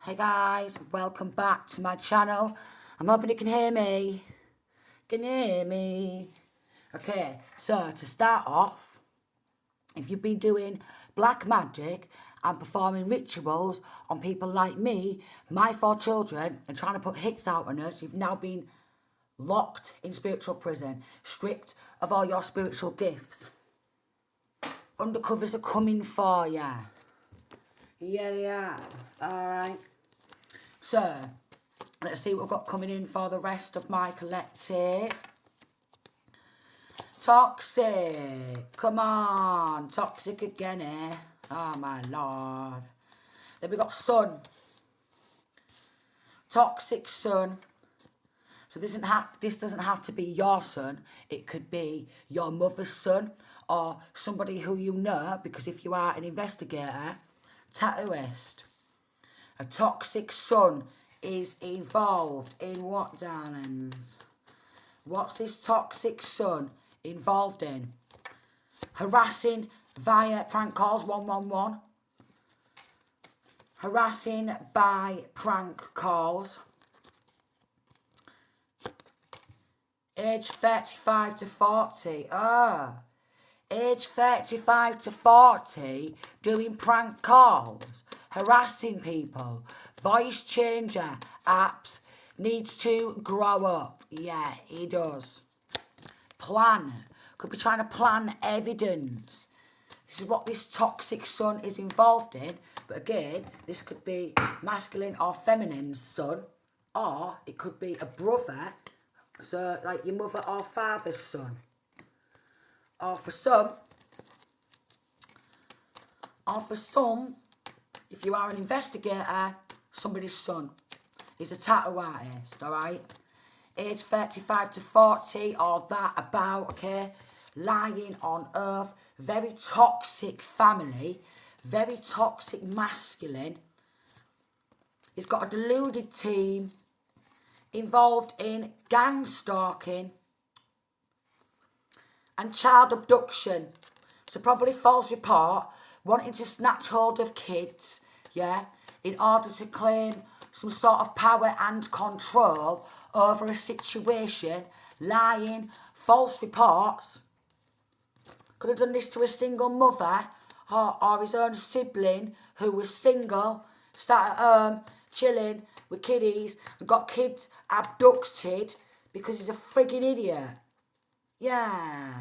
Hey guys, welcome back to my channel. I'm hoping you can hear me. Can you hear me? Okay, so to start off, if you've been doing black magic and performing rituals on people like me, my 4 children, and trying to put hits out on us, you've now been locked in spiritual prison, stripped of all your spiritual gifts. Undercovers are coming for ya. Yeah, they are. Alright. So, let's see what we've got coming in for the rest of my collective. Toxic. Come on. Toxic again, eh? Oh, my lord. Then we've got sun. Toxic sun. So this doesn't have to be your son. It could be your mother's son or somebody who you know, because if you are an investigator, tattooist. A toxic son is involved in what, darlings? What's this toxic son involved in? Harassing via prank calls, 111. Harassing by prank calls. Age 35 to 40. Age 35 to 40, doing prank calls, harassing people, voice changer, apps, needs to grow up. Yeah, he does. Plan. Could be trying to plan evidence. This is what this toxic son is involved in. But again, this could be masculine or feminine son. Or it could be a brother. So, like your mother or father's son. Or for some, if you are an investigator, somebody's son is a tattoo artist, alright? Age 35 to 40 or that about, okay? Lying on earth, very toxic family, very toxic masculine. He's got a deluded team involved in gang stalking and child abduction. So probably false report, wanting to snatch hold of kids, yeah, in order to claim some sort of power and control over a situation, lying, false reports. Could have done this to a single mother or his own sibling who was single, sat at home, chilling with kiddies, and got kids abducted because he's a frigging idiot. Yeah.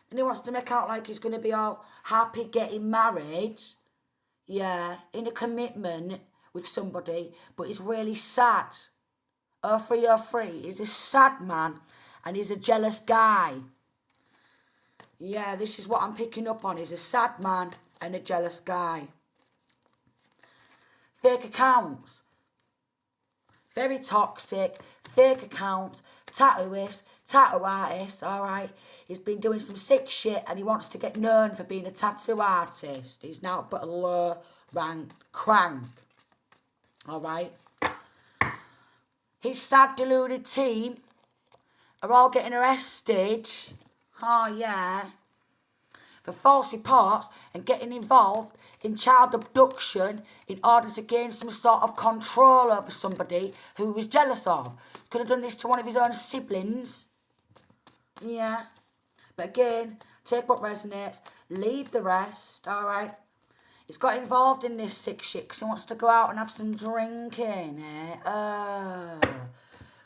And he wants to make out like he's going to be all happy getting married. Yeah, in a commitment with somebody, but he's really sad. 0303, he's a sad man and he's a jealous guy. Yeah, this is what I'm picking up on. He's a sad man and a jealous guy. Fake accounts. Very toxic. Fake accounts. Tattooist. Tattoo artist, alright. He's been doing some sick shit and he wants to get known for being a tattoo artist. He's now but a low rank crank. Alright. His sad deluded team are all getting arrested. Oh yeah. For false reports and getting involved in child abduction in order to gain some sort of control over somebody who he was jealous of. Could have done this to one of his own siblings. Yeah. But again, take what resonates, leave the rest, alright? He's got involved in this sick shit because he wants to go out and have some drinking,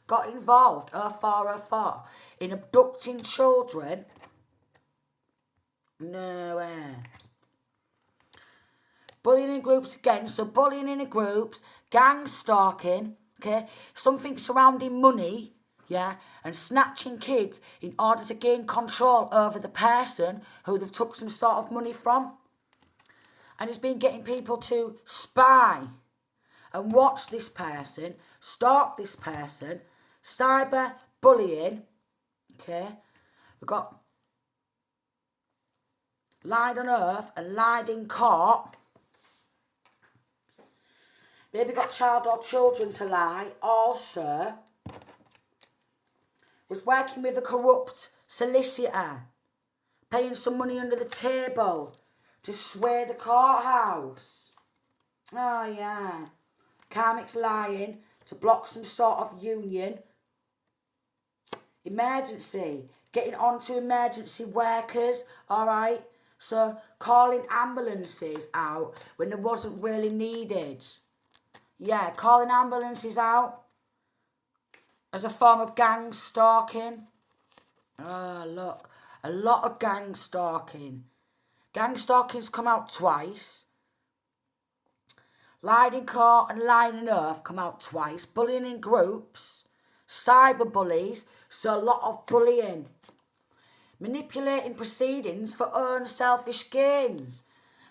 Got involved, 0404, in abducting children. No way. Bullying in groups again, so bullying in groups, gang stalking, okay? Something surrounding money, yeah, and snatching kids in order to gain control over the person who they've took some sort of money from. And he's been getting people to spy and watch this person, stalk this person, cyber bullying, okay? We've got lied on earth and lied in court. Maybe got child or children to lie. Also, was working with a corrupt solicitor, paying some money under the table to sway the courthouse. Oh, yeah. Karmic's lying to block some sort of union. Emergency. Getting onto emergency workers, alright? So, calling ambulances out when it wasn't really needed. Yeah, calling ambulances out as a form of gang stalking. Oh, look. A lot of gang stalking. Gang stalking's come out twice. Lying in court and lying in earth come out twice. Bullying in groups. Cyber bullies. So a lot of bullying. Manipulating proceedings for own selfish gains.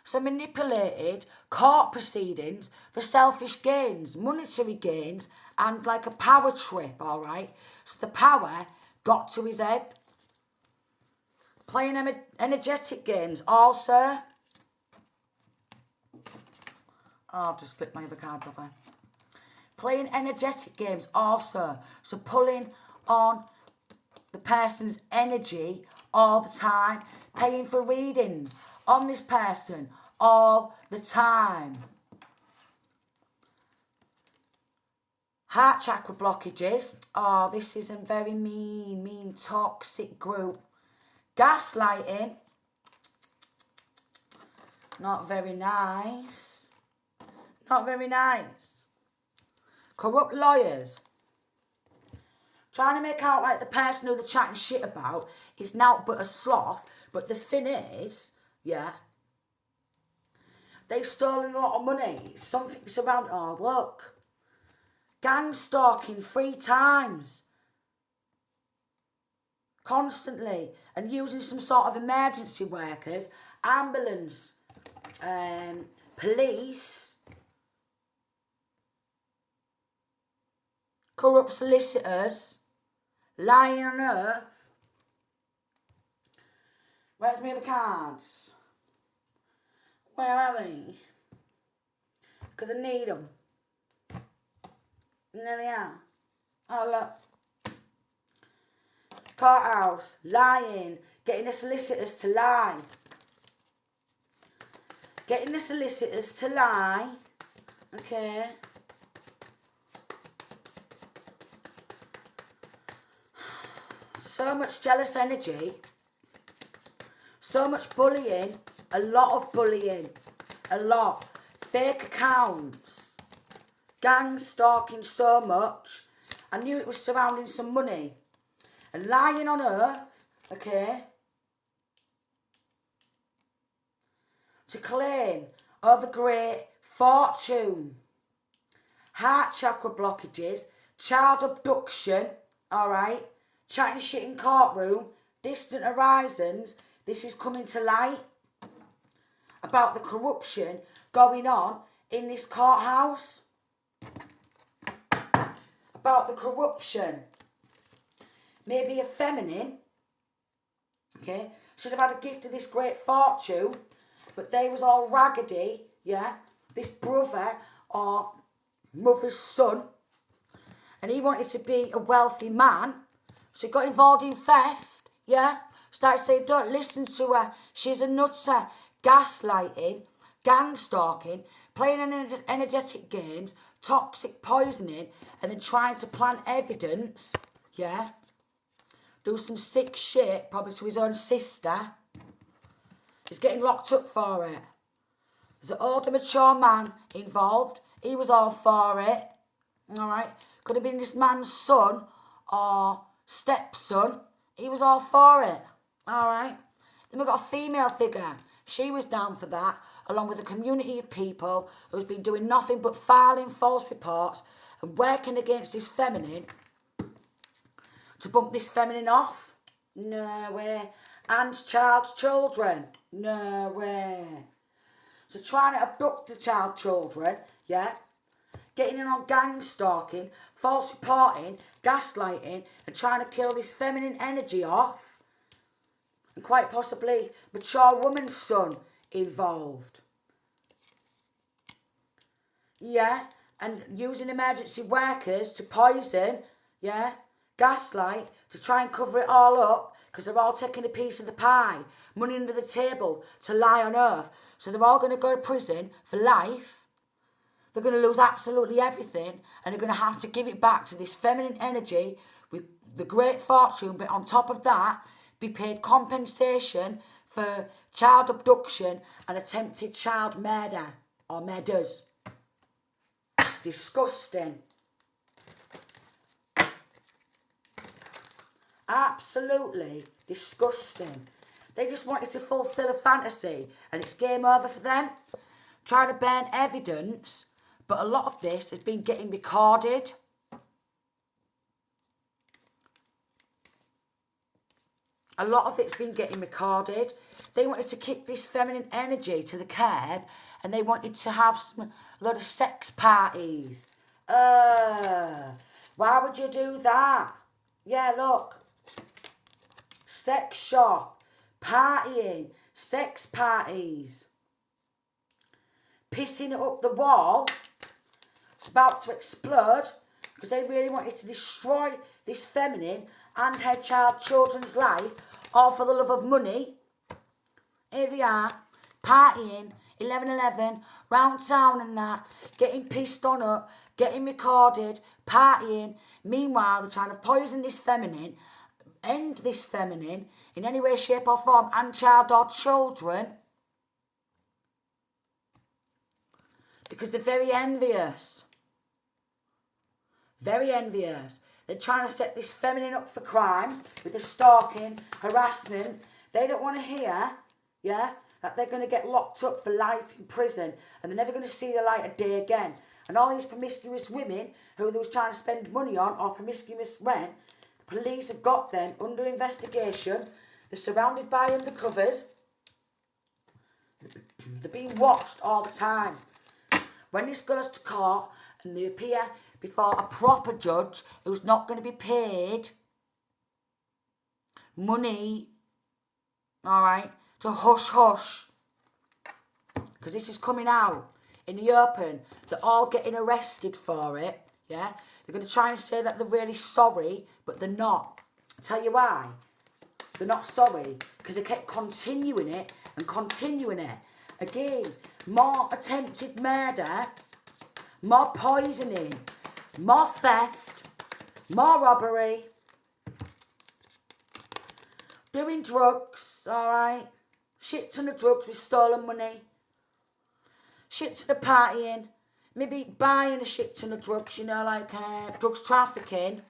So manipulated court proceedings for selfish gains, monetary gains, and like a power trip, alright? So the power got to his head. Playing energetic games also. Oh, I've just flipped my other cards off there. Playing energetic games also. So pulling on the person's energy all the time. Paying for readings on this person all the time. Heart chakra blockages. Oh, this is a very mean, toxic group. Gaslighting. Not very nice. Not very nice. Corrupt lawyers. Trying to make out like the person who they're chatting shit about is now but a sloth. But the thing is, yeah, they've stolen a lot of money. Something's around. Oh, look. Gang stalking 3 times. Constantly. And using some sort of emergency workers, ambulance, police, corrupt solicitors, lying on earth. Where's my other cards? Where are they? Because I need them. And there they are. Oh, look. Courthouse, lying, getting the solicitors to lie. Getting the solicitors to lie. Okay. So much jealous energy. So much bullying. A lot of bullying. A lot. Fake accounts. Gang stalking so much. I knew it was surrounding some money. And lying on earth, okay, to claim over great fortune. Heart chakra blockages, child abduction, alright, chatting shit in courtroom, distant horizons. This is coming to light about the corruption going on in this courthouse. About the corruption. Maybe a feminine, okay, should have had a gift of this great fortune, but they was all raggedy, yeah, this brother or mother's son, and he wanted to be a wealthy man, so he got involved in theft, yeah, started saying, don't listen to her, she's a nutter, gaslighting, gang stalking, playing energetic games, toxic poisoning, and then trying to plant evidence, yeah, do some sick shit, probably to his own sister. He's getting locked up for it. There's an older, mature man involved. He was all for it. Alright? Could have been this man's son or stepson. He was all for it. Alright? Then we've got a female figure. She was down for that, along with a community of people who's been doing nothing but filing false reports and working against this feminine to bump this feminine off? No way. And children? No way. So trying to abduct the children, yeah? Getting in on gang stalking, false reporting, gaslighting, and trying to kill this feminine energy off. And quite possibly mature woman's son involved. Yeah? And using emergency workers to poison, yeah? Gaslight, to try and cover it all up, because they're all taking a piece of the pie, money under the table to lie on earth. So they're all going to go to prison for life. They're going to lose absolutely everything, and they're going to have to give it back to this feminine energy with the great fortune, but on top of that, be paid compensation for child abduction and attempted child murder or murders. Disgusting. Absolutely disgusting. They just wanted to fulfill a fantasy, and it's game over for them. Trying to burn evidence, but a lot of this has been getting recorded. A lot of it's been getting recorded. They wanted to kick this feminine energy to the curb, and they wanted to have a lot of sex parties. Why would you do that? Yeah, look. Sex shop, partying, sex parties. Pissing it up the wall. It's about to explode because they really wanted to destroy this feminine and her children's life, all for the love of money. Here they are, partying, 11:11, round town and that, getting pissed on up, getting recorded, partying. Meanwhile, they're trying to poison this feminine, end this feminine in any way, shape or form, and child or children, because they're very envious. Very envious. They're trying to set this feminine up for crimes with the stalking, harassment. They don't want to hear, that they're going to get locked up for life in prison and they're never going to see the light of day again. And all these promiscuous women who they was trying to spend money on, or promiscuous men, the police have got them under investigation. They're surrounded by undercovers. They're being watched all the time. When this goes to court and they appear before a proper judge who's not going to be paid money, all right, to hush, because this is coming out in the open. They're all getting arrested for it, yeah? They're going to try and say that they're really sorry, but they're not. I'll tell you why. They're not sorry, because they kept continuing it and continuing it. Again, more attempted murder, more poisoning, more theft, more robbery, doing drugs, alright? Shit ton of drugs with stolen money, shit ton of partying, maybe buying a shit ton of drugs, like drugs trafficking,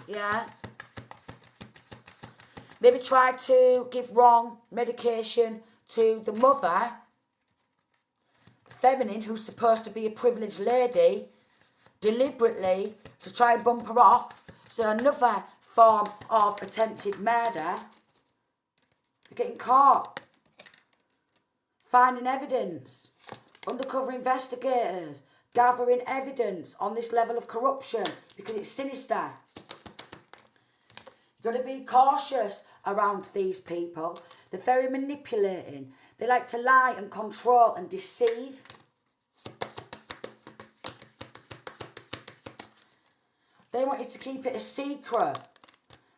yeah? Maybe try to give wrong medication to the mother, feminine, who's supposed to be a privileged lady, deliberately to try and bump her off. So another form of attempted murder. They're getting caught. Finding evidence. Undercover investigators gathering evidence on this level of corruption because it's sinister. You've got to be cautious around these people. They're very manipulating. They like to lie and control and deceive. They wanted to keep it a secret,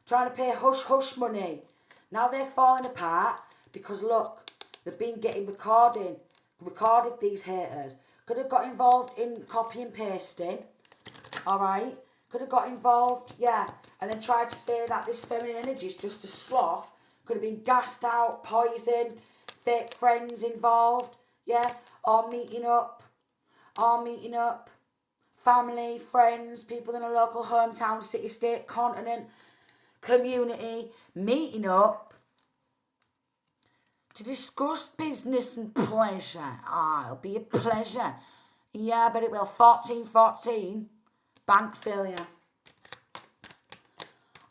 trying to pay hush-hush money. Now they're falling apart because, look, they've been getting recorded these haters. Could have got involved in copy and pasting, all right? Could have got involved, and then tried to say that this feminine energy is just a sloth. Could have been gassed out, poison, fake friends involved, all meeting up. Family, friends, people in a local hometown, city, state, continent, community, meeting up to discuss business and pleasure. It'll be a pleasure. Yeah, but it will. 1414, bank failure.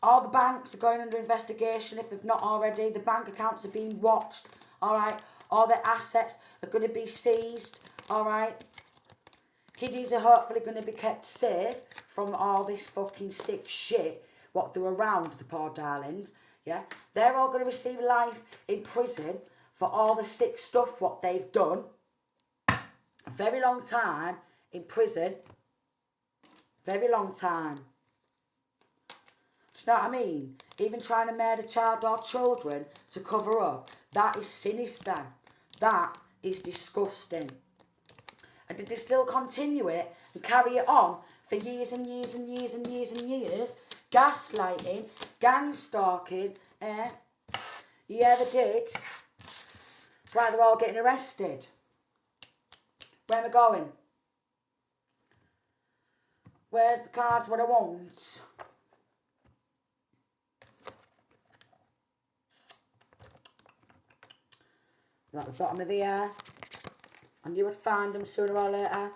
All the banks are going under investigation if they've not already. The bank accounts are being watched, all right? All their assets are going to be seized, all right? Kiddies are hopefully going to be kept safe from all this fucking sick shit, what they're around, the poor darlings, yeah? They're all going to receive life in prison for all the sick stuff what they've done. A very long time in prison. Very long time. Do you know what I mean? Even trying to murder child or children to cover up. That is sinister. That is disgusting. And did they still continue it and carry it on for years and years and years and years and years? Gaslighting, gang stalking, Yeah, they did. That's why they're all getting arrested. Where am I going? Where's the cards what I want? At the bottom of here. I knew I'd find them sooner or later.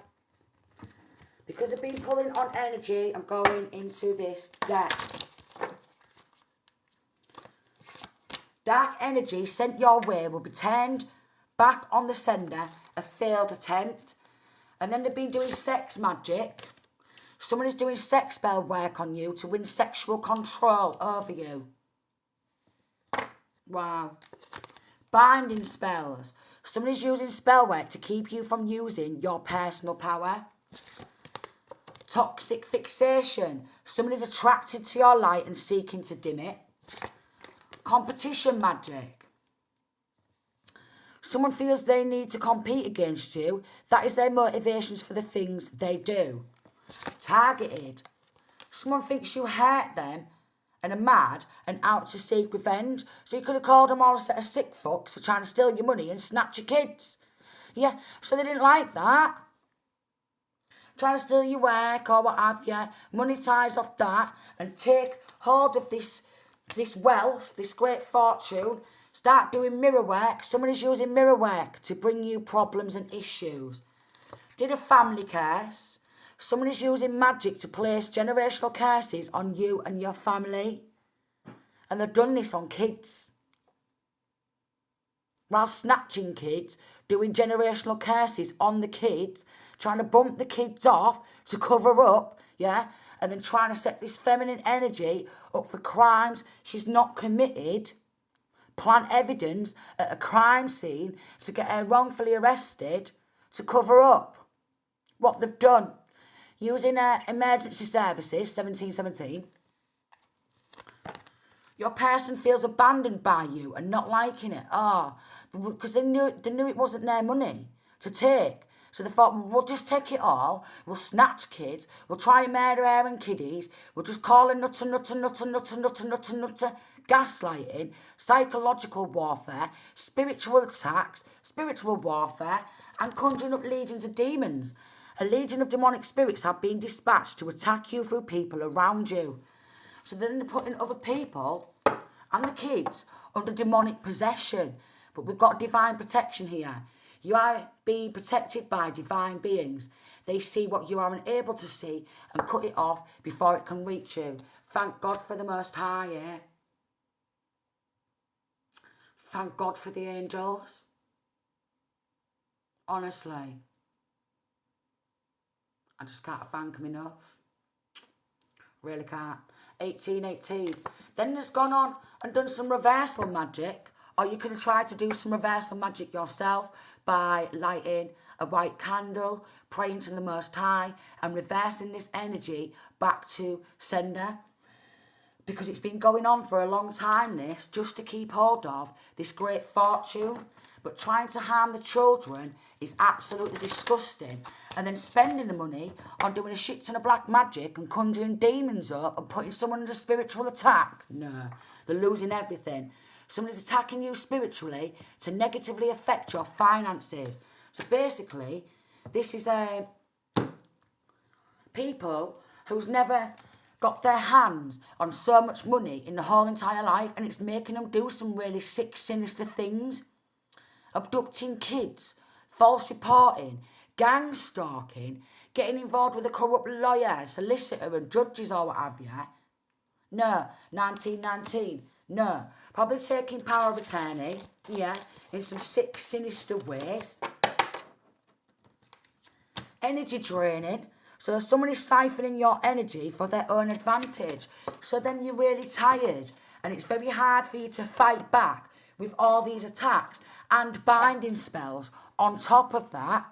Because I've been pulling on energy, I'm going into this deck. Dark energy sent your way will be turned back on the sender, a failed attempt. And then they've been doing sex magic. Someone is doing sex spell work on you to win sexual control over you. Wow. Binding spells. Someone is using spell work to keep you from using your personal power. Toxic fixation. Someone is attracted to your light and seeking to dim it. Competition magic. Someone feels they need to compete against you. That is their motivations for the things they do. Targeted. Someone thinks you hurt them and are mad and out to seek revenge. So you could have called them all a set of sick fucks for trying to steal your money and snatch your kids. Yeah, so they didn't like that. Trying to steal your work or what have you. Monetize off that and take hold of this wealth, this great fortune. Start doing mirror work. Someone is using mirror work to bring you problems and issues. Did a family curse. Someone is using magic to place generational curses on you and your family. And they've done this on kids. While snatching kids, doing generational curses on the kids, trying to bump the kids off to cover up, yeah? And then trying to set this feminine energy up for crimes she's not committed. Plant evidence at a crime scene to get her wrongfully arrested to cover up what they've done. Using emergency services, 1717. Your person feels abandoned by you and not liking it. Because they knew it wasn't their money to take. So they thought, well, we'll just take it all. We'll snatch kids. We'll try and murder her and kiddies. We'll just call her nutter. Gaslighting, psychological warfare, spiritual attacks, spiritual warfare, and conjuring up legions of demons. A legion of demonic spirits have been dispatched to attack you through people around you. So then they're putting other people and the kids under demonic possession. But we've got divine protection here. You are being protected by divine beings. They see what you are unable to see and cut it off before it can reach you. Thank God for the Most High, yeah? Thank God for the angels. Honestly. I just can't thank them enough. Really can't. 1818. Then there's gone on and done some reversal magic. Or you can try to do some reversal magic yourself by lighting a white candle, praying to the Most High, and reversing this energy back to sender. Because it's been going on for a long time, this, just to keep hold of this great fortune. But trying to harm the children is absolutely disgusting. And then spending the money on doing a shit ton of black magic and conjuring demons up and putting someone under spiritual attack. No, they're losing everything. Someone's attacking you spiritually to negatively affect your finances. So basically, this is people who's never got their hands on so much money in the whole entire life, and it's making them do some really sick, sinister things. Abducting kids, false reporting, gang stalking, getting involved with a corrupt lawyer, solicitor and judges or what have you. No, 1919, no. Probably taking power of attorney, yeah, in some sick, sinister ways. Energy draining. So someone is siphoning your energy for their own advantage. So then you're really tired and it's very hard for you to fight back with all these attacks and binding spells on top of that.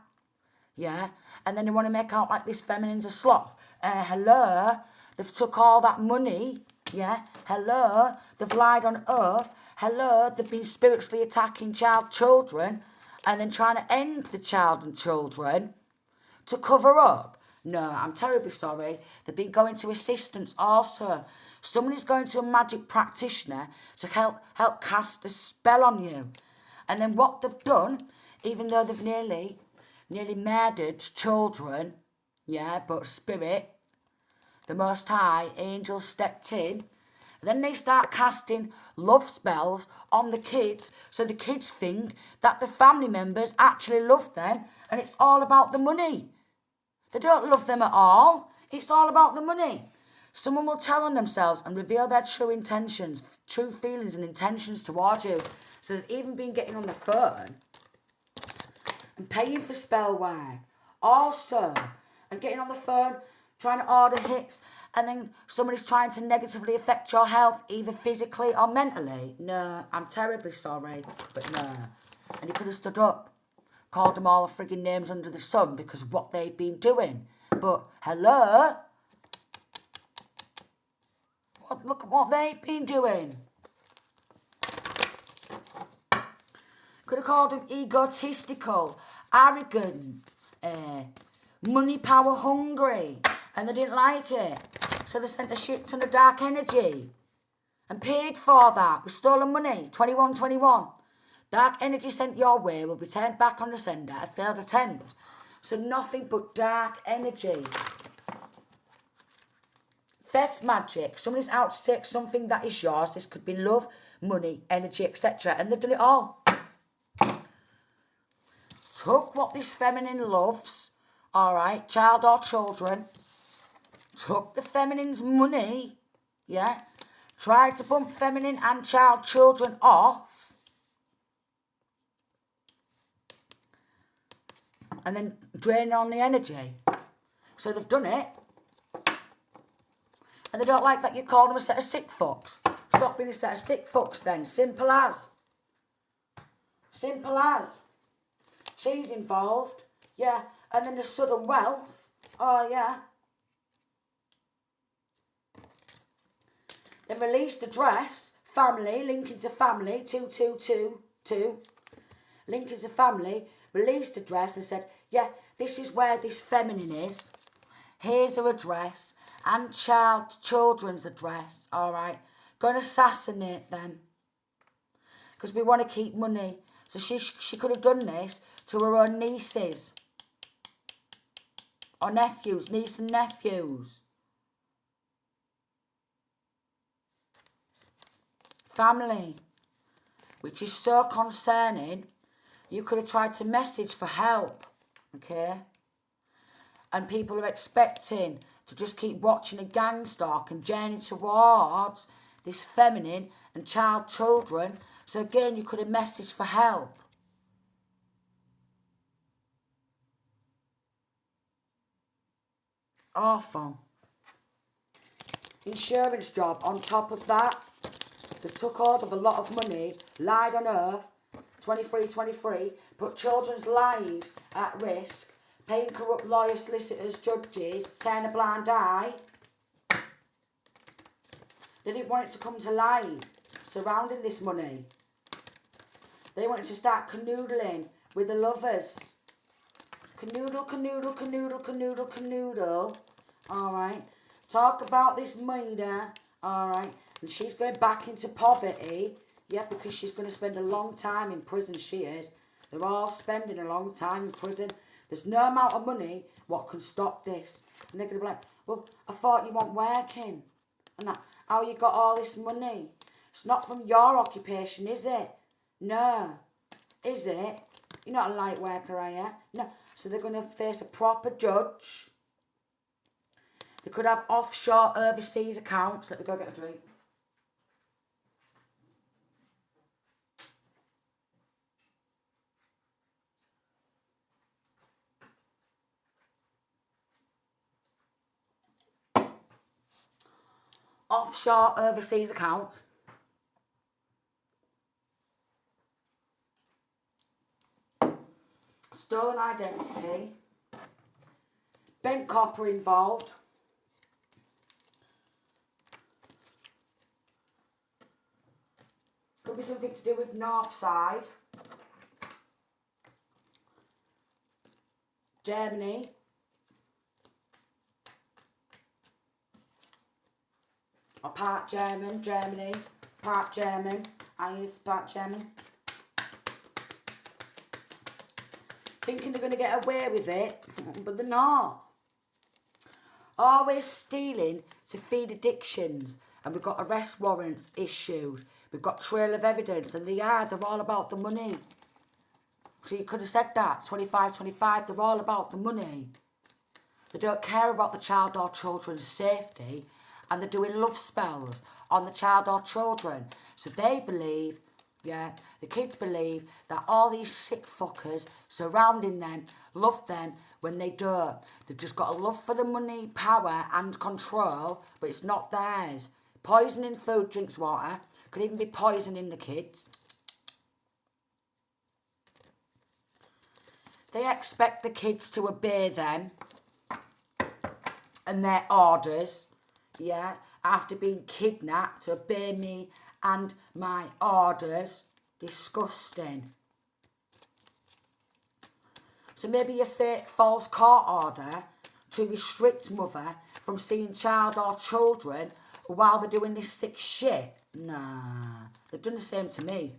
Yeah? And then you want to make out like this feminine's a sloth. Hello? They've took all that money. Yeah? Hello? They've lied on oath. Hello? They've been spiritually attacking children and then trying to end the child and children. to cover up? No, I'm terribly sorry. They've been going to assistants also. Someone is going to a magic practitioner to help cast a spell on you. And then what they've done, even though they've nearly murdered children, yeah, but spirit, the Most High, angels stepped in. Then they start casting love spells on the kids, so the kids think that the family members actually love them, and it's all about the money. They don't love them at all. It's all about the money. Someone will tell on themselves and reveal their true intentions, true feelings and intentions towards you. So they've even been getting on the phone and paying for spell work. Also, and getting on the phone, trying to order hits, and then somebody's trying to negatively affect your health, either physically or mentally. No, I'm terribly sorry, but no. And you could have stood up, called them all the frigging names under the sun because of what they've been doing. But, hello? Look at what they've been doing. Could have called them egotistical, arrogant, money, power, hungry, and they didn't like it. So they sent a shit ton of dark energy and paid for that with stolen money, 2121. Dark energy sent your way will be turned back on the sender at failed attempt. So nothing but dark energy. Theft magic. Somebody's out to take something that is yours. This could be love, money, energy, etc. And they've done it all. Took what this feminine loves, alright, child or children, took the feminine's money, yeah, tried to bump feminine and child children off, and then drain on the energy. So they've done it, and they don't like that you call them a set of sick fucks. Stop being a set of sick fucks then. Simple as. Simple as. She's involved, yeah, and then the sudden wealth, oh yeah. Then released address, family, linking to family, 2222, linking to family, released address and said, yeah, this is where this feminine is. Here's her address and children's address, all right. Going to assassinate them because we want to keep money. So she could have done this to her own nieces or nephews, niece and nephews. Family, which is so concerning. You could have tried to message for help, okay? And people are expecting to just keep watching a gang stalk and journey towards this feminine and children. So again, you could have messaged for help. Awful. Insurance job on top of that. They took hold of a lot of money, lied on earth, 2323, put children's lives at risk, paying corrupt lawyers, solicitors, judges, turn a blind eye. They didn't want it to come to light surrounding this money. They wanted to start canoodling with the lovers. Canoodle, canoodle, canoodle, canoodle, canoodle. Alright. Talk about this murder. Alright. And she's going back into poverty. Yeah, because she's going to spend a long time in prison, she is. They're all spending a long time in prison. There's no amount of money what can stop this. And they're going to be like, well, I thought you weren't working. And that, how you got all this money? It's not from your occupation, is it? No. Is it? You're not a light worker, are you? No. So they're going to face a proper judge. They could have offshore overseas accounts. Let me go get a drink. Offshore overseas accounts. Stolen identity. Bent copper involved. Could be something to do with North Side. Germany. Or part German, Germany. Part German. I use part German. Thinking they're going to get away with it, but they're not. Always stealing to feed addictions. And we've got arrest warrants issued. We've got trail of evidence. And they're all about the money. So you could have said that. 25, they're all about the money. They don't care about the child or children's safety. And they're doing love spells on the child or children. So they believe, the kids believe that all these sick fuckers surrounding them love them when they don't. They've just got a love for the money, power and control, but it's not theirs. Poisoning food, drinks, water. Could even be poisoning the kids. They expect the kids to obey them and their orders, after being kidnapped, to obey me and my orders. Disgusting. So maybe a fake false court order to restrict mother from seeing child or children while they're doing this sick shit. Nah, they've done the same to me.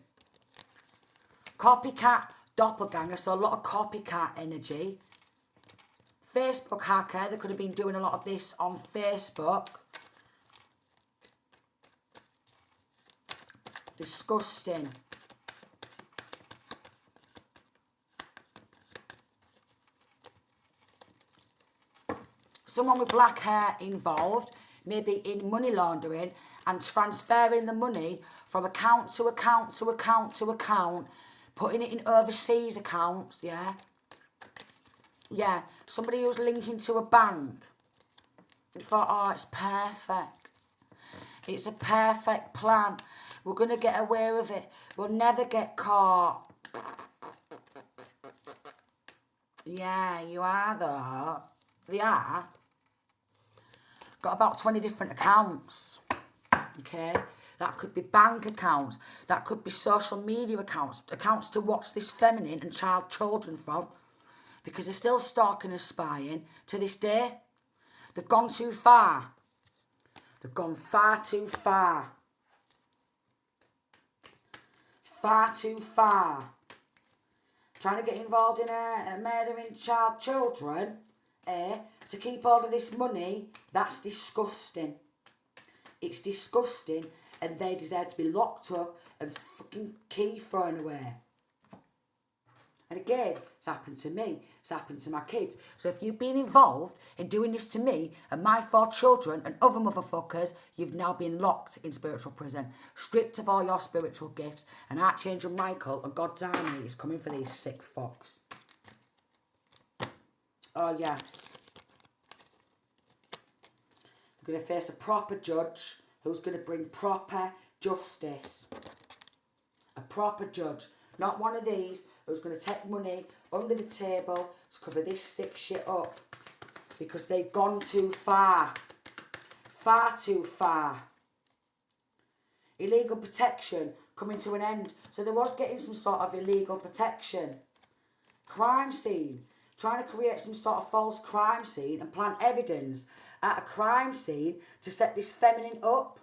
Copycat doppelganger, so a lot of copycat energy. Facebook hacker, they could have been doing a lot of this on Facebook. Disgusting. Someone with black hair involved, maybe in money laundering and transferring the money from account to account to account to account, putting it in overseas accounts, somebody who's linking to a bank. And thought, oh, it's perfect. It's a perfect plan. We're going to get away with it. We'll never get caught. Yeah, you are though. They are. Got about 20 different accounts. Okay? That could be bank accounts. That could be social media accounts. Accounts to watch this feminine and child children from. Because they're still stalking and spying to this day. They've gone too far. They've gone far too far. Far too far. Trying to get involved in murdering child children, to keep all of this money, that's disgusting. It's disgusting, and they deserve to be locked up and fucking key thrown away. And again, it's happened to me. It's happened to my kids. So if you've been involved in doing this to me and my 4 children and other motherfuckers, you've now been locked in spiritual prison, stripped of all your spiritual gifts, and Archangel Michael and God's army is coming for these sick fucks. Oh, yes. They're going to face a proper judge who's going to bring proper justice. A proper judge. Not one of these who's going to take money under the table to cover this sick shit up. Because they've gone too far. Far too far. Illegal protection coming to an end. So there was getting some sort of illegal protection. Crime scene. Trying to create some sort of false crime scene and plant evidence at a crime scene to set this feminine up.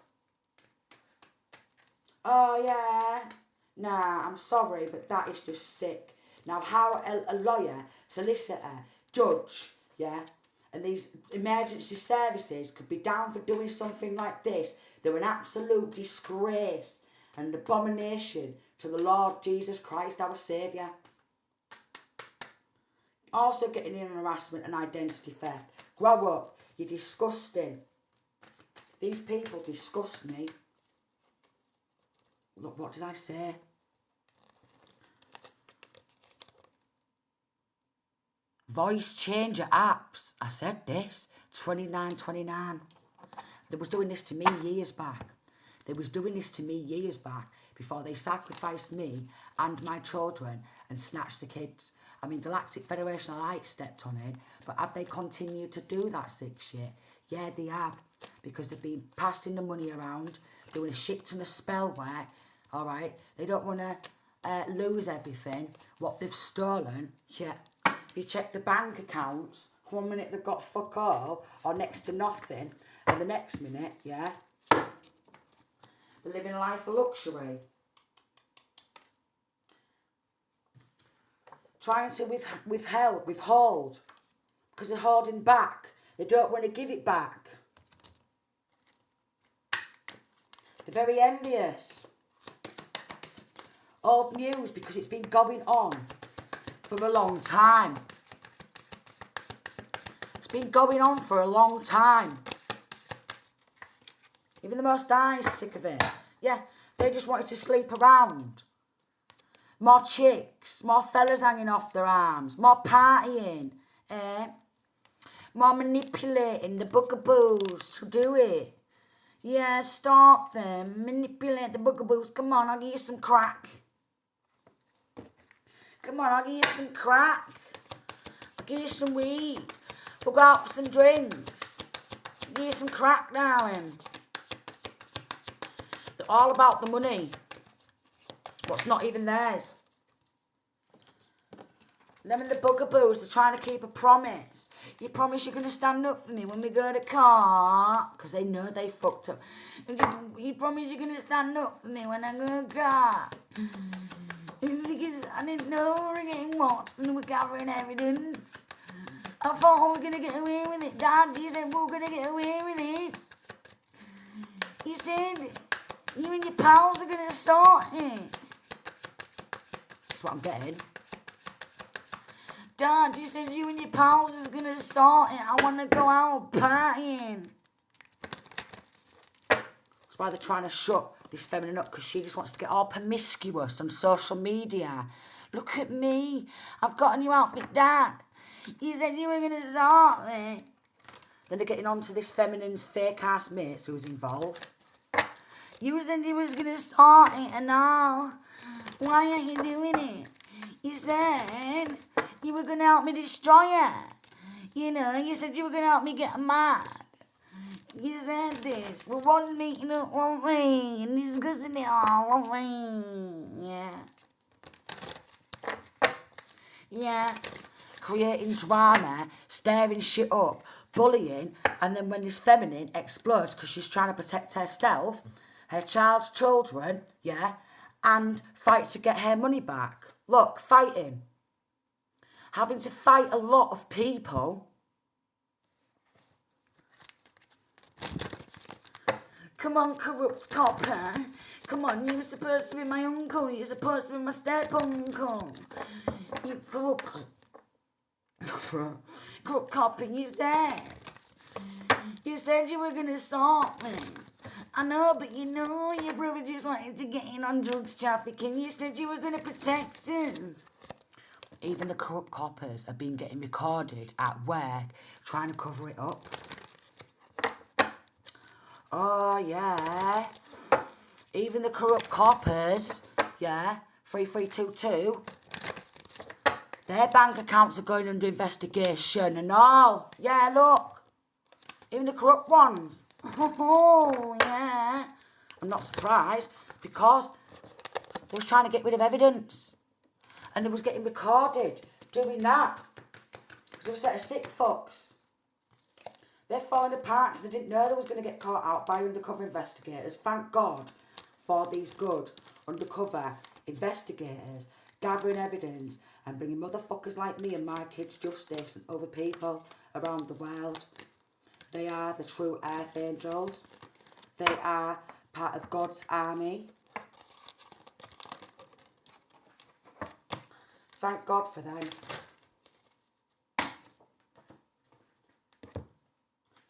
Oh, yeah. Nah, I'm sorry, but that is just sick. Now, how a lawyer, solicitor, judge, and these emergency services could be down for doing something like this, they're an absolute disgrace and abomination to the Lord Jesus Christ, our Saviour. Also getting in harassment and identity theft. Grow up. You're disgusting. These people disgust me. Look, what did I say? Voice changer apps. I said this. 2929. They was doing this to me years back. They was doing this to me years back before they sacrificed me and my children and snatched the kids. I mean, Galactic Federation of Light stepped on it, but have they continued to do that sick shit? Yeah, they have, because they've been passing the money around, doing a shit ton of spell work, all right? They don't want to lose everything, what they've stolen. Yeah, if you check the bank accounts, one minute they've got fuck all, or next to nothing, and the next minute, They're living a life of luxury. Trying to withhold, because they're holding back. They don't want to give it back. They're very envious. Old news, because it's been going on for a long time. It's been going on for a long time. Even the most eyes sick of it. Yeah, they just wanted to sleep around. More chicks, more fellas hanging off their arms, more partying, more manipulating the bugaboos to do it. Yeah, stop them, manipulate the bugaboos. Come on, I'll give you some crack. Come on, I'll give you some crack. I'll give you some weed. We'll go out for some drinks. I'll give you some crack, darling. They're all about the money. What's not even theirs. Them and the bugaboos, they're trying to keep a promise. You promise you're going to stand up for me when we go to court? Because they know they fucked up. You promise you're going to stand up for me when I go to court? Because I didn't know we were getting watched and we were gathering evidence. I thought we were going to get away with it. Dad, you said we were going to get away with it. You said you and your pals are going to sort it. That's what I'm getting. Dad, you said you and your pals is going to sort it. I want to go out partying. That's why they're trying to shut this feminine up, because she just wants to get all promiscuous on social media. Look at me. I've got a new outfit, Dad. You said you were going to sort it. Then they're getting on to this feminine's fake-ass mates who was involved. You said you was going to sort it and all. Why aren't you doing it? You said you were going to help me destroy her. You know, you said you were going to help me get mad. You said this. We wasn't meeting up one way and discussing it all one way. Yeah. Yeah. Creating drama, stirring shit up, bullying, and then when this feminine explodes because she's trying to protect herself, her child's children, yeah, and fight to get her money back. Look, fighting. Having to fight a lot of people. Come on, corrupt copper. Come on, you were supposed to be my uncle. You're supposed to be my step-uncle. You corrupt copper, you said. You said you were going to sort me. I know, but you know your brother just wanted to get in on drugs trafficking. You said you were going to protect us. Even the corrupt coppers have been getting recorded at work trying to cover it up. Oh, yeah. Even the corrupt coppers, yeah, 3322, their bank accounts are going under investigation and all. Yeah, look. Even the corrupt ones. Oh, yeah. I'm not surprised because they was trying to get rid of evidence. And they was getting recorded doing that. Because they were a set of sick fucks. They're falling apart because they didn't know they was going to get caught out by undercover investigators. Thank God for these good undercover investigators gathering evidence and bringing motherfuckers like me and my kids justice and other people around the world. They are the true earth angels. They are part of God's army. Thank God for them.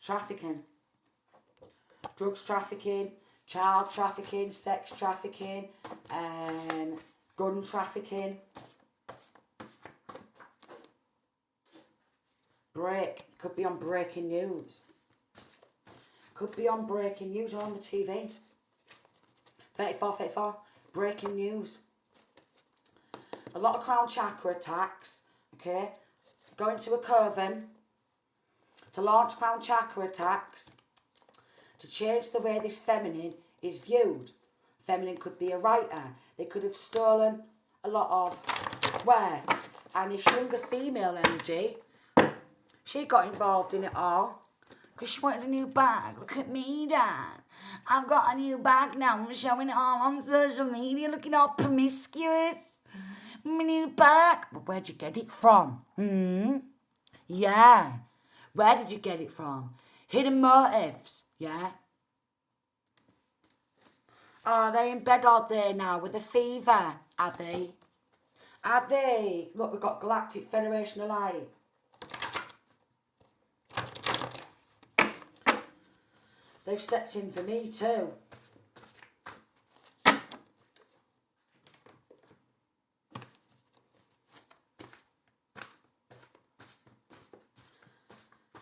Trafficking. Drugs trafficking, child trafficking, sex trafficking, gun trafficking. Could be on breaking news. Could be on breaking news or on the TV. 34, breaking news. A lot of crown chakra attacks, okay? Going to a coven to launch crown chakra attacks to change the way this feminine is viewed. Feminine could be a writer. They could have stolen a lot of work. And this younger female energy, she got involved in it all. because she wanted a new bag. Look at me, Dad. I've got a new bag now. I'm showing it all on social media, looking all promiscuous. My new bag. But where'd you get it from? Yeah. Where did you get it from? Hidden motives. Yeah. Oh, are they in bed all day now with a fever? Are they? Are they? Look, we've got Galactic Federation of Light. They've stepped in for me too.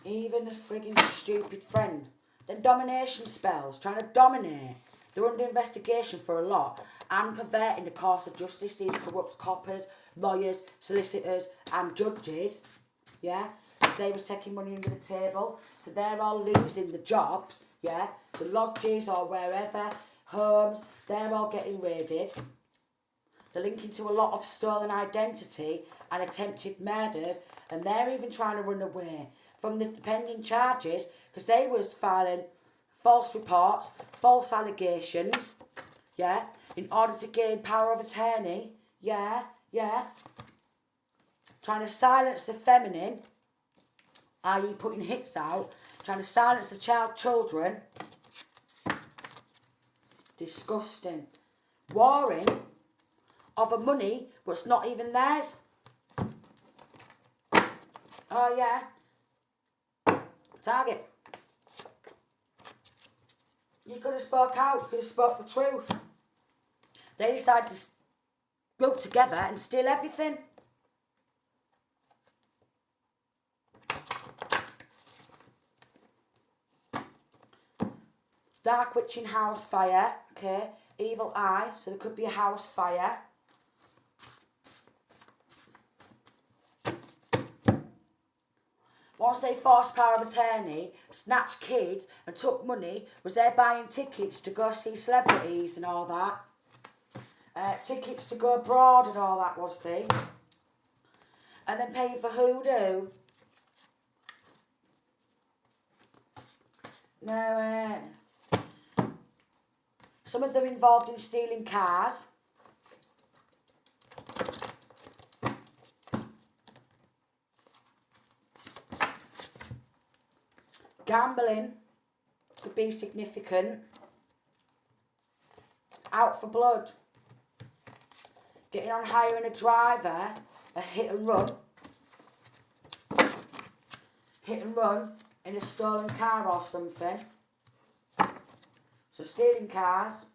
Even a frigging stupid friend. Then domination spells, trying to dominate. They're under investigation for a lot and perverting the course of justice. These corrupt coppers, lawyers, solicitors and judges. Yeah? Because they was taking money under the table. So they're all losing the jobs. Yeah? The lodges or wherever, homes, they're all getting raided. They're linking to a lot of stolen identity and attempted murders. And they're even trying to run away from the pending charges because they was filing false reports, false allegations, yeah, in order to gain power of attorney, yeah, trying to silence the feminine, i.e. putting hits out, trying to silence the children, disgusting, warring over money what's not even theirs. Oh yeah. Target. You could have spoke out, you could have spoke the truth. They decided to group together and steal everything. Dark witching house fire, okay. Evil eye, so there could be a house fire. Once they forced power of attorney, snatched kids and took money, was they buying tickets to go see celebrities and all that. Tickets to go abroad and all that, was they. And then paying for hoodoo. No, some of them involved in stealing cars. Gambling could be significant. Out for blood. Getting on hiring a driver, a hit and run. Hit and run in a stolen car or something. So stealing cars.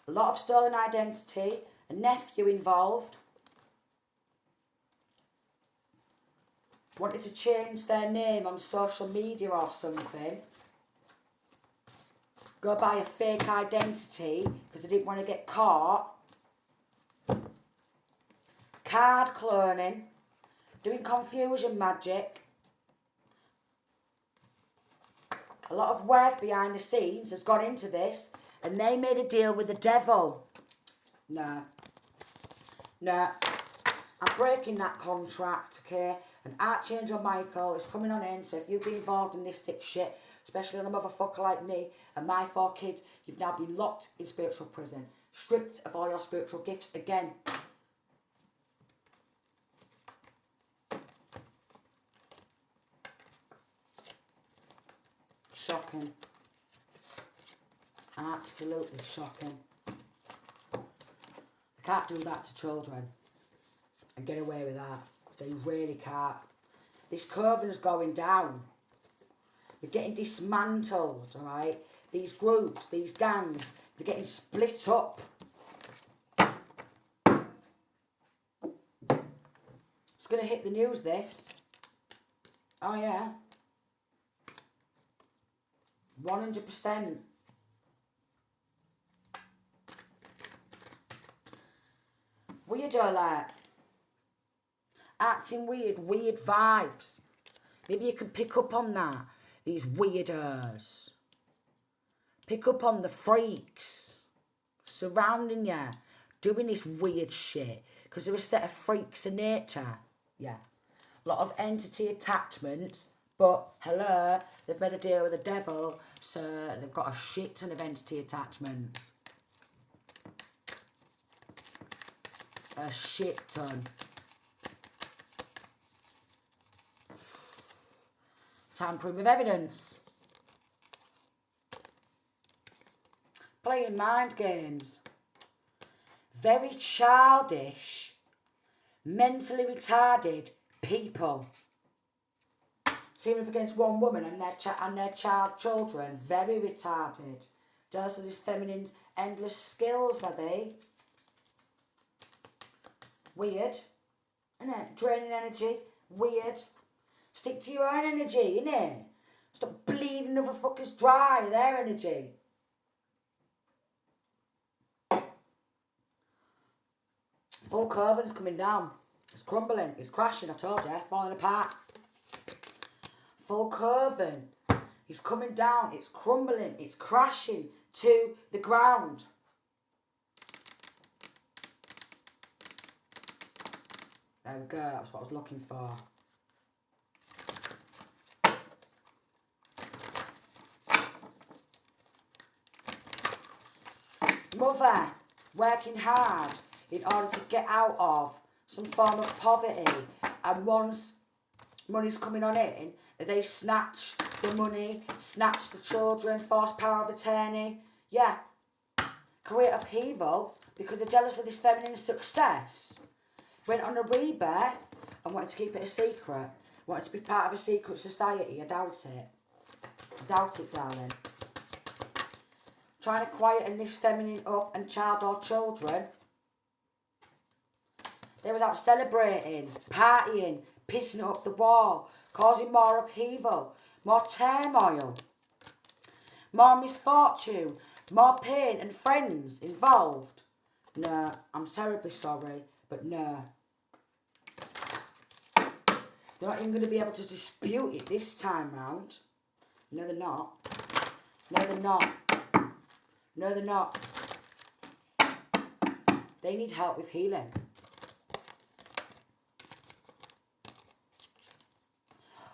A lot of stolen identity. A nephew involved. Wanted to change their name on social media or something. Go buy a fake identity because they didn't want to get caught. Card cloning. Doing confusion magic. A lot of work behind the scenes has gone into this and they made a deal with the devil. No. I'm breaking that contract, okay? And Archangel Michael is coming on in, so if you've been involved in this sick shit, especially on a motherfucker like me and my 4 kids, you've now been locked in spiritual prison. Stripped of all your spiritual gifts again. Shocking. Absolutely shocking. I can't do that to children and get away with that. They really can't. This coven's going down. They're getting dismantled, alright? These groups, these gangs, they're getting split up. It's going to hit the news, this. Oh, yeah. 100%. Weirdo alert. Acting weird vibes. Maybe you can pick up on that. These weirdos. Pick up on the freaks surrounding you, doing this weird shit. Because they're a set of freaks of nature. Yeah. A lot of entity attachments, but hello, they've made a deal with the devil, so they've got a shit ton of entity attachments. A shit ton. Tampering with evidence. Playing mind games. Very childish, mentally retarded people. Teaming up against one woman and their children. Very retarded. Those are these feminine's endless skills, are they? Weird. Innit? Draining energy. Weird. Stick to your own energy, innit? Stop bleeding other fuckers dry, their energy. Full Coven's coming down. It's crumbling. It's crashing, I told you. Falling apart. Full Coven. It's coming down. It's crumbling. It's crashing to the ground. There we go. That's what I was looking for. Mother, working hard in order to get out of some form of poverty, and once money's coming on in, they snatch the money, snatch the children, force power of attorney. Yeah, create upheaval because they're jealous of this feminine success. Went on a rebirth and wanted to keep it a secret. Wanted to be part of a secret society. I doubt it. I doubt it, darling. Trying to quieten this feminine up and child or children. They was out celebrating, partying, pissing up the wall, causing more upheaval, more turmoil, more misfortune, more pain and friends involved. No, I'm terribly sorry, but no. They're not even going to be able to dispute it this time round. No, they're not. No, they're not. No, they're not. They need help with healing.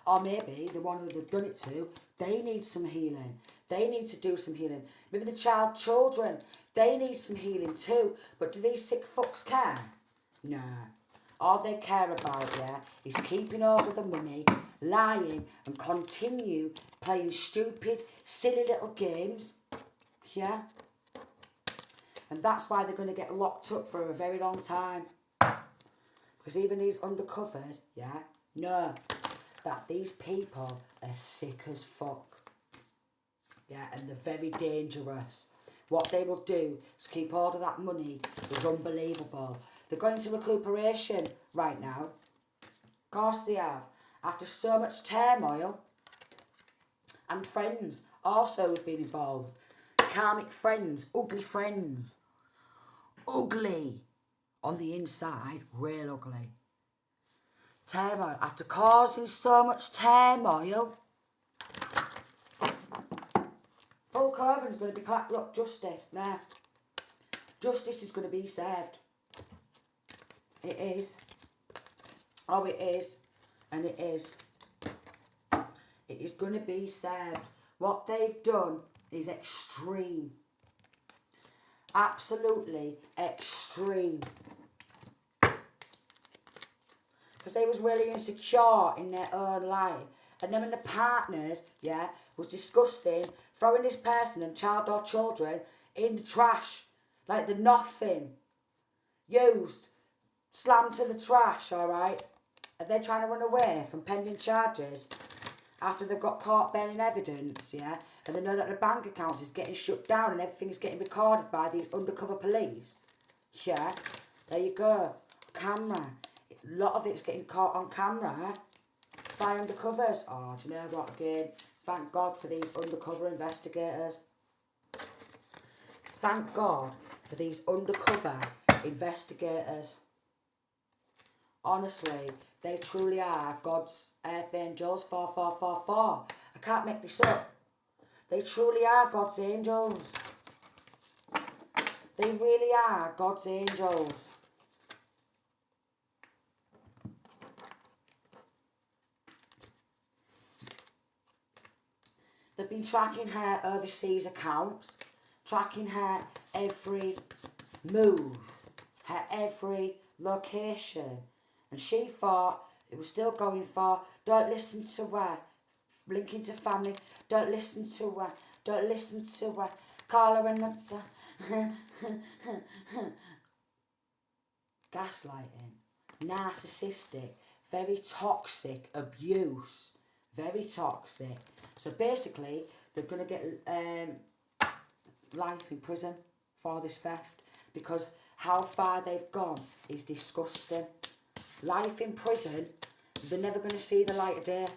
Or maybe the one who they've done it to, they need some healing. They need to do some healing. Maybe the children, they need some healing too. But do these sick fucks care? No. All they care about, yeah, is keeping hold of the money, lying, and continue playing stupid, silly little games. Yeah? And that's why they're going to get locked up for a very long time. Because even these undercovers, yeah, know that these people are sick as fuck. Yeah, and they're very dangerous. What they will do is keep hold of that money. It's unbelievable. They're going into recuperation right now. Of course they have. After so much turmoil. And friends also have been involved. Karmic friends, ugly friends. Ugly. On the inside, real ugly. Turmoil. After causing so much turmoil, Full Coven's going to be clapped. Look, justice. There. Justice is going to be served. It is. Oh, it is. And it is. It is going to be served. What they've done is extreme. Absolutely extreme. Because they was really insecure in their own life. And them and the partners, yeah, was disgusting, throwing this person and child or children in the trash. Like they're nothing. Used. Slammed to the trash, alright? And they're trying to run away from pending charges after they've got caught bearing evidence, yeah? And they know that the bank account is getting shut down and everything is getting recorded by these undercover police. Yeah? There you go. Camera. A lot of it's getting caught on camera by undercovers. Oh, do you know what, again? Thank God for these undercover investigators. Thank God for these undercover investigators. Honestly, they truly are God's earth angels 4444. I can't make this up. They truly are God's angels. They really are God's angels. They've been tracking her overseas accounts, tracking her every move, her every location. And she thought it was still going for, don't listen to her, linking to family, don't listen to her, don't listen to her, call her a nutter. Gaslighting, narcissistic, very toxic, abuse, very toxic. So basically, they're going to get life in prison for this theft, because how far they've gone is disgusting. Life in prison, they're never going to see the light of day.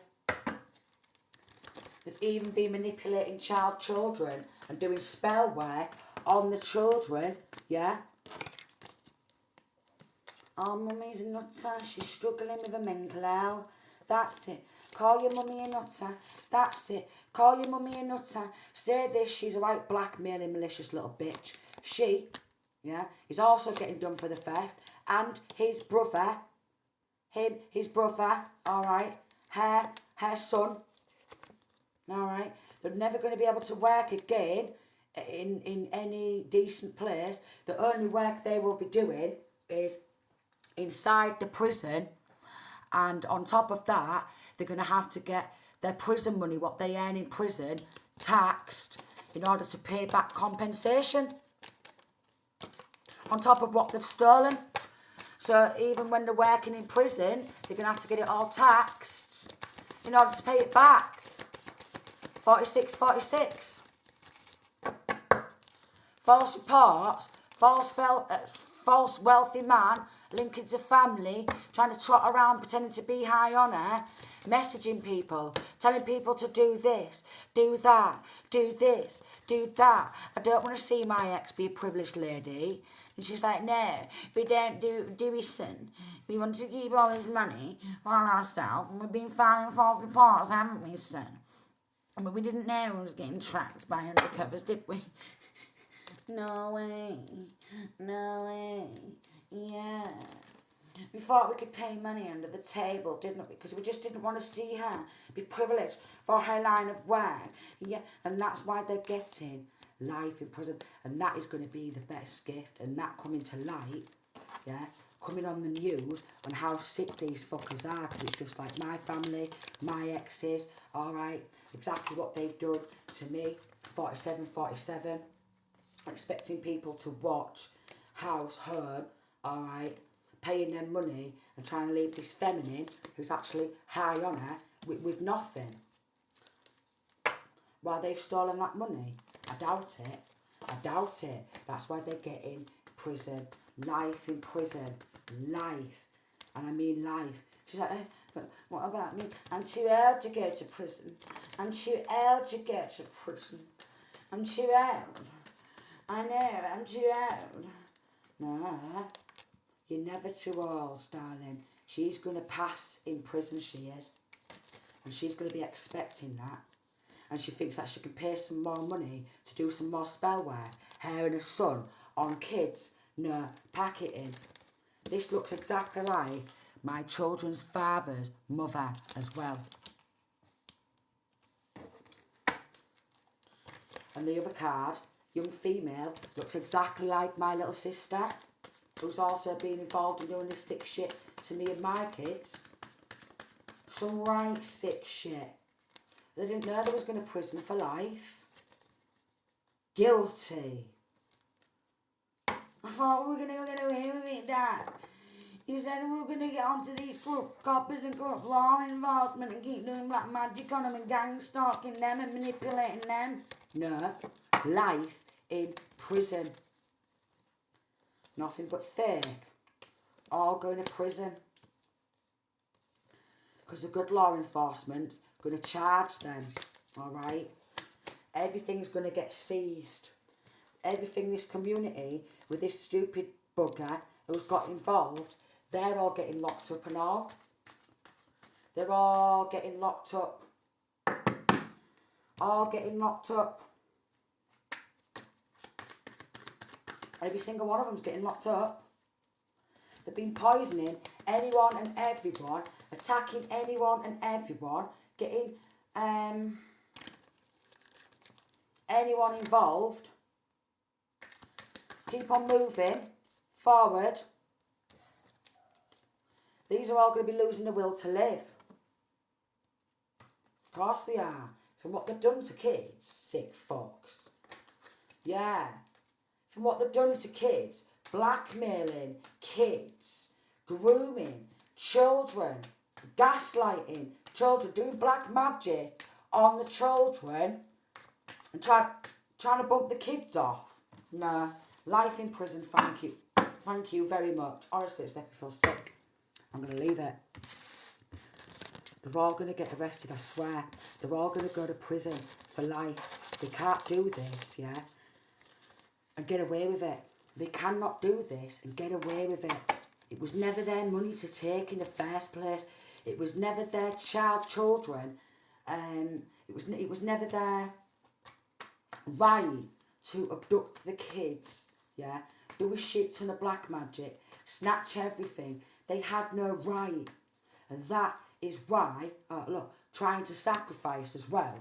They've even been manipulating children and doing spell work on the children, yeah? Oh, mummy's a nutter, she's struggling with a mental health. That's it. Call your mummy a nutter. That's it. Call your mummy a nutter. Say this, she's a right blackmailing malicious little bitch. She, yeah, is also getting done for the theft. And his brother, his brother, alright, her son, alright, they're never going to be able to work again in any decent place. The only work they will be doing is inside the prison, and on top of that, they're going to have to get their prison money, what they earn in prison, taxed in order to pay back compensation on top of what they've stolen. So even when they're working in prison, they're going to have to get it all taxed in order to pay it back. 46. False reports, false wealthy man linking to family, trying to trot around pretending to be high honour, messaging people, telling people to do this, do that, do this, do that. I don't want to see my ex be a privileged lady. And she's like, no, we don't do his son. We want to keep all his money for ourselves, and we've been filing false reports, haven't we, son? But we didn't know we was getting tracked by undercovers, did we? No way. Yeah. We thought we could pay money under the table, didn't we? Because we just didn't want to see her be privileged for her line of work. Yeah, and that's why they're getting life in prison. And that is going to be the best gift. And that coming to light, yeah, coming on the news on how sick these fuckers are. Because it's just like my family, my exes, alright, exactly what they've done to me. 47. Expecting people to watch house, home, alright, paying them money and trying to leave this feminine who's actually high on her with nothing. Why they've stolen that money? I doubt it. That's why they're getting prison. Life in prison. Life. And I mean life. She's like, but what about me? I'm too old to go to prison. I'm too old. I know, I'm too old. No, you're never too old, darling. She's going to pass in prison, she is. And she's going to be expecting that. And she thinks that she can pay some more money to do some more spell work. Her and her son on kids. No, pack it in. This looks exactly like my children's father's mother as well. And the other card, young female, looks exactly like my little sister, who's also been involved in doing this sick shit to me and my kids. Some right sick shit. They didn't know they was going to prison for life. Guilty. I thought we were going to get away with it, Dad. You said we were going to get onto these corrupt coppers and corrupt law enforcement and keep doing black magic on them and gang stalking them and manipulating them. No. Life in prison. Nothing but fake. All going to prison. Because the good law enforcement's going to charge them. Alright? Everything's going to get seized. Everything this community with this stupid bugger who's got involved, they're all getting locked up and all. They're all getting locked up. All getting locked up. Every single one of them's getting locked up. They've been poisoning anyone and everyone, attacking anyone and everyone, getting anyone involved, keep on moving forward. These are all going to be losing the will to live. Of course they are. From what they've done to kids, sick fucks. Yeah. From what they've done to kids, blackmailing kids, grooming children, gaslighting children, doing black magic on the children, and trying to bump the kids off. Nah, life in prison, thank you. Thank you very much. Honestly, it's making me feel sick. I'm going to leave it. They're all going to get arrested, I swear. They're all going to go to prison for life. They can't do this, yeah, and get away with it. They cannot do this and get away with it. It was never their money to take in the first place. It was never their children. It was never their right to abduct the kids, yeah, do a shit ton of black magic, snatch everything. They had no right. And that is why, look, trying to sacrifice as well.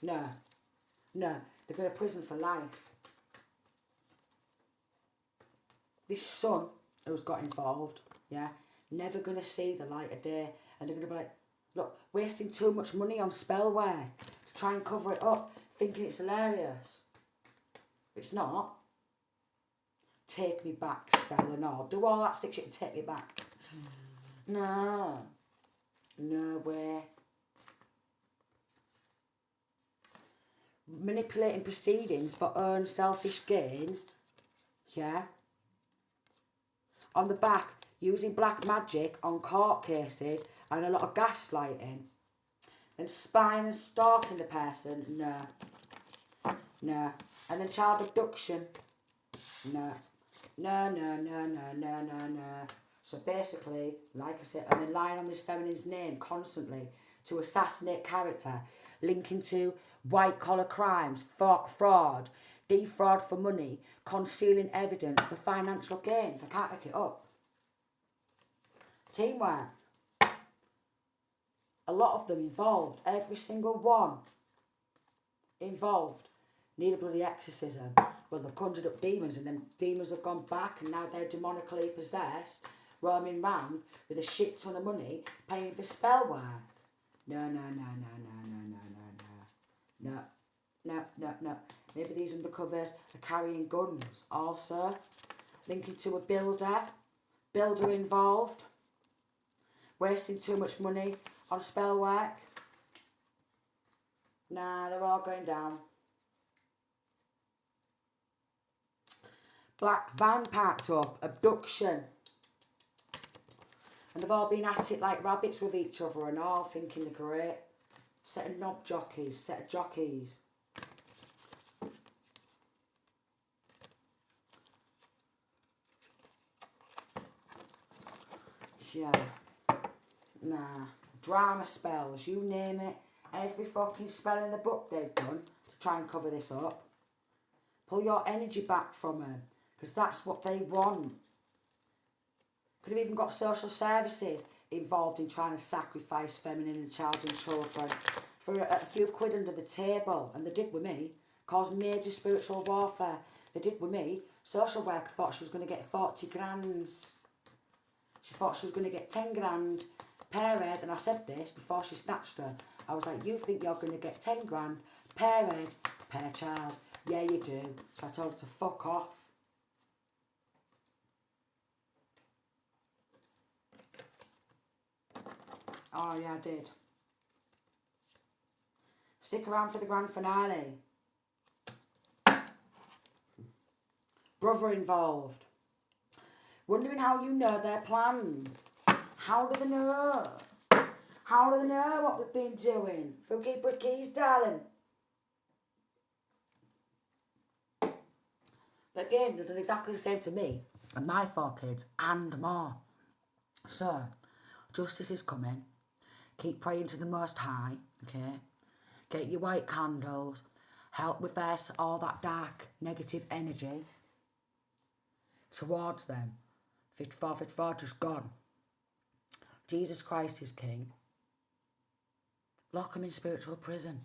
No, they're going to prison for life. This son who's got involved, yeah, never going to see the light of day. And they're going to be like, look, wasting too much money on spell work to try and cover it up, thinking it's hilarious. It's not. Take me back, spell and all. Do all that sick shit and take me back. No. No way. Manipulating proceedings for own selfish gains. Yeah. On the back, using black magic on court cases and a lot of gaslighting. Then spying and stalking the person. No. No. And then child abduction. No. No. So basically, like I said, and then lying on this feminine's name constantly to assassinate character, linking to white-collar crimes, fraud, defraud for money, concealing evidence for financial gains. I can't make it up. Teamwork. A lot of them involved, every single one involved, need a bloody exorcism. Well, they've conjured up demons and them demons have gone back and now they're demonically possessed, roaming round with a shit ton of money, paying for spell work. No. Maybe these undercovers are carrying guns also. Linking to a builder involved. Wasting too much money on spell work. Nah, they're all going down. Black van parked up, abduction. And they've all been at it like rabbits with each other and all thinking they're great. Set of knob jockeys, set of jockeys. Yeah. Nah. Drama spells, you name it. Every fucking spell in the book they've done to try and cover this up. Pull your energy back from them. Because that's what they want. Could have even got social services involved in trying to sacrifice feminine and child and children for a few quid under the table. And they did with me. Caused major spiritual warfare. They did with me. Social worker thought she was going to get 40 grand. She thought she was going to get 10 grand per head. And I said this before she snatched her. I was like, you think you're going to get 10 grand per head, per child? Yeah, you do. So I told her to fuck off. Oh, yeah, I did. Stick around for the grand finale. Brother involved. Wondering how you know their plans. How do they know? How do they know what we've been doing? Through keep with keys, darling. But again, they've done exactly the same to me and my 4 kids and more. So, justice is coming. Keep praying to the Most High, okay? Get your white candles. Help reverse all that dark, negative energy towards them. Fit for, just gone. Jesus Christ is King. Lock them in spiritual prison.